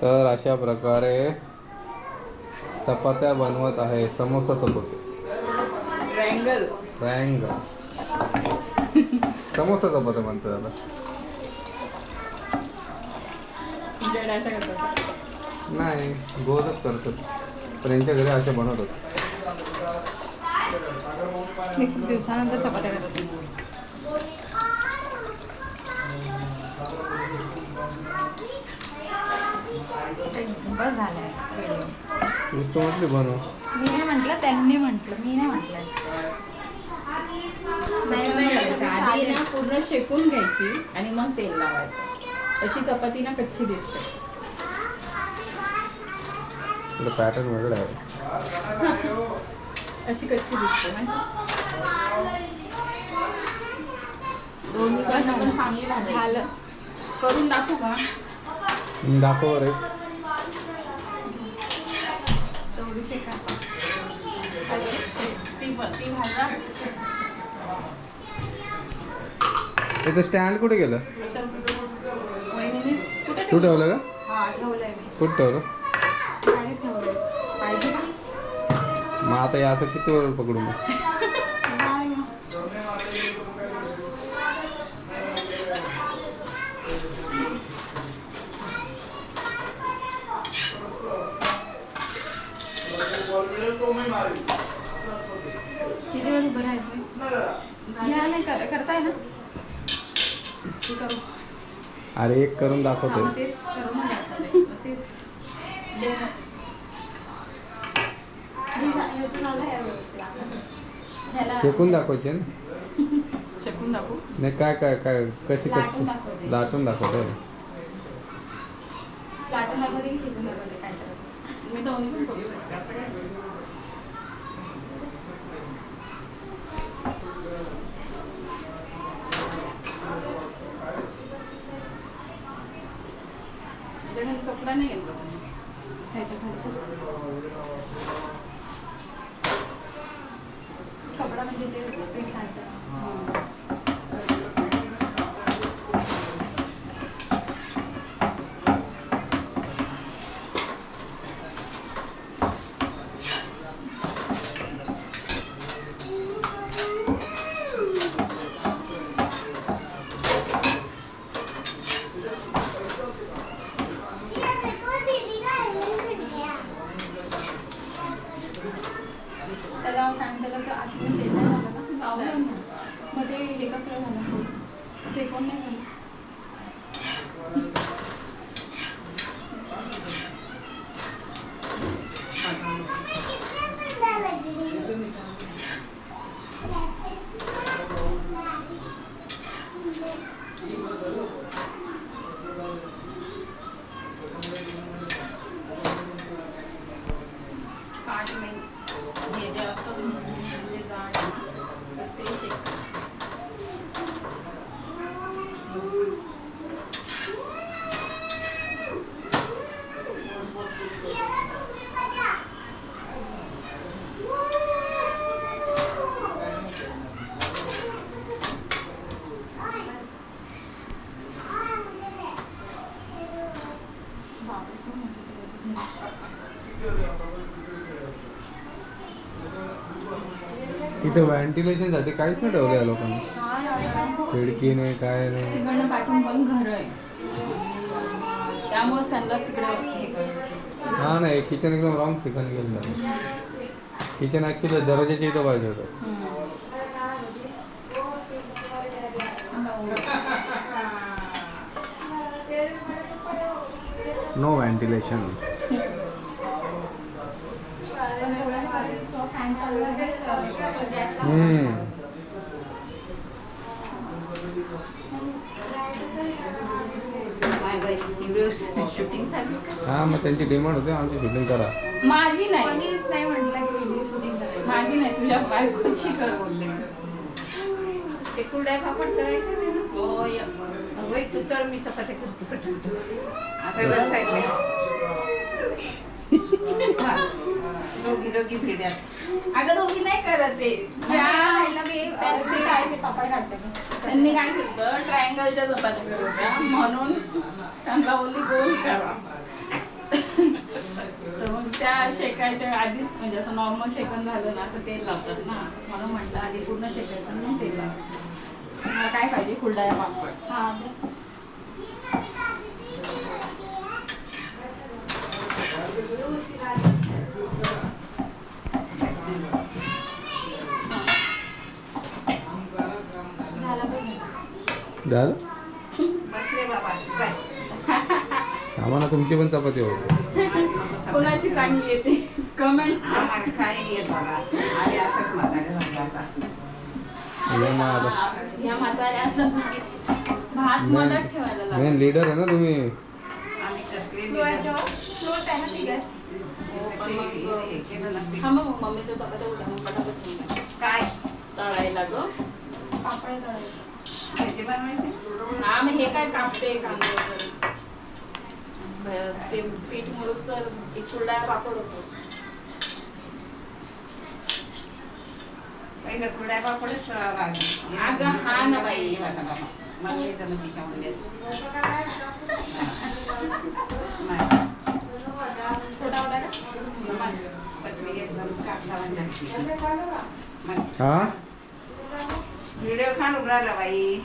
तर अशा प्रकारे चपात्या बनवत आहे. समोसा चपाती. ट्रायंगल. समोसा चपात्या म्हणतात आता. नाही, गोलच करतात. पण यांच्या घरी अशा बनवतात. मी खूप दिवसानंतर चपात्या करत. बस झालंय व्हिडिओ. नुसतं म्हटली बनव. मी नाही म्हटलं, त्यांनी म्हटलं, मी नाही म्हटलं. आधी ना पूर्ण शेकून घ्यायची आणि मग तेल लावायचं. अशी चपाती ना कच्ची दिसते. पॅटर्न वेगळा आहे. अशी कच्ची दिसते दोन्ही पण चांगली झालं. करून दाखवू का? दाखव रे. तेवढी शेका. ती भाजा. त्याचं स्टँड कुठे गेलं? तू ठेवलं का? हा ठेवलंय मी. कुठं ठेवलं? पाहिजे का? मग आता या असं किती वेळ पकडू मग? किती वेळ उभं राहायचं? घ्या नाही करताय ना? करू. अरे एक करून दाखवतो. तेच करून शेकून दाखवायचे ना? शेकून दाखवू? नाही काय काय काय कशी कच्ची लाटून दाखवते. लाटून दाखवते की शेकून दाखवते? काय करायचं? मी दोन्ही पण करू शकते. असं काय? कपडा नाही घेतला कपडा म्हणजे ते पीठ सांगतात. त्याला काय त्याला तर आतमध्ये देता झालं ना. मग ते हे कसं झालं? ते कोण नाही झालं. हे जे असतं म्हणजे जाड ते शेकायचं. इथं व्हेंटिलेशन साठी काहीच नाही ठेवलं या लोकांनी. खिडकी नाही काय नाही. तिकडनं पाठवून पण घर आहे त्यामुळे त्यांना तिकडे. हा नाही किचन एकदम रॉंग ठिकाणी गेलं. किचन ऍक्च्युली दरवाजाच्या इथं पाहिजे होतं. No ventilation. हा मग त्यांची डिमांड होते आमची शूटिंग करा. माझी नाही म्हटलं की व्हिडिओ शूटिंग करायची. माझी नाही तुझ्या बायकोची कर बोलले. ते कुरड्या पापड करायचे ना. होय तू तर मी चपात्या करते. आता साईडला दोघी भिड्यात. अगं दोघी नाही करत ते. त्यांनी काय ते पापड काढतात. त्यांनी काय केलं ट्रायंगलच्या चपात्या करत होत्या म्हणून त्यांना बोलली गोल करा. त्या शेकायच्या आधीच म्हणजे असं नॉर्मल शेकन झालं ना तर तेल लावतात ना, म्हणून म्हटलं आधी पूर्ण शेकायचं म्हणून तेल लावतात. मला काय पाहिजे? कुरडया पापड. हा झाला पण झालं बस रे बाबा जाय. आम्हाला तुमची पण चपाती होते. कोणाची चांगली येते कमेंट. आम्हाला काही येत बघा आणि असंच म्हातारे समजा आता. या म्हाताऱ्या अशाच भात मदत ठेवायला लागतो. मेन लीडर आहे ना तुम्ही. आम्ही कसले फ्लोअरच्यावर फ्लोअर आहे ना ती गॅस. हे केलं नसते. हा मग मम्मीचं चपात्या उद्या मग पटापट होऊन जाईल. काय तळायला ग. पापड तळायचे. त्याचे बनवायचे हा मग हे काय कापते कांदे वगैरे. ते पीठ मुरूस तर एक कुरडया पापड होतो. पहिलं कुरड्या पापडच लागले. अगं हा ना बाई. मला नाही जमत तिच्यामध्ये द्यायचं. नाही. छोटा होता का? पत्नी एकदम कापला म्हणजे हा व्हिडिओ काढून राहिला बाई.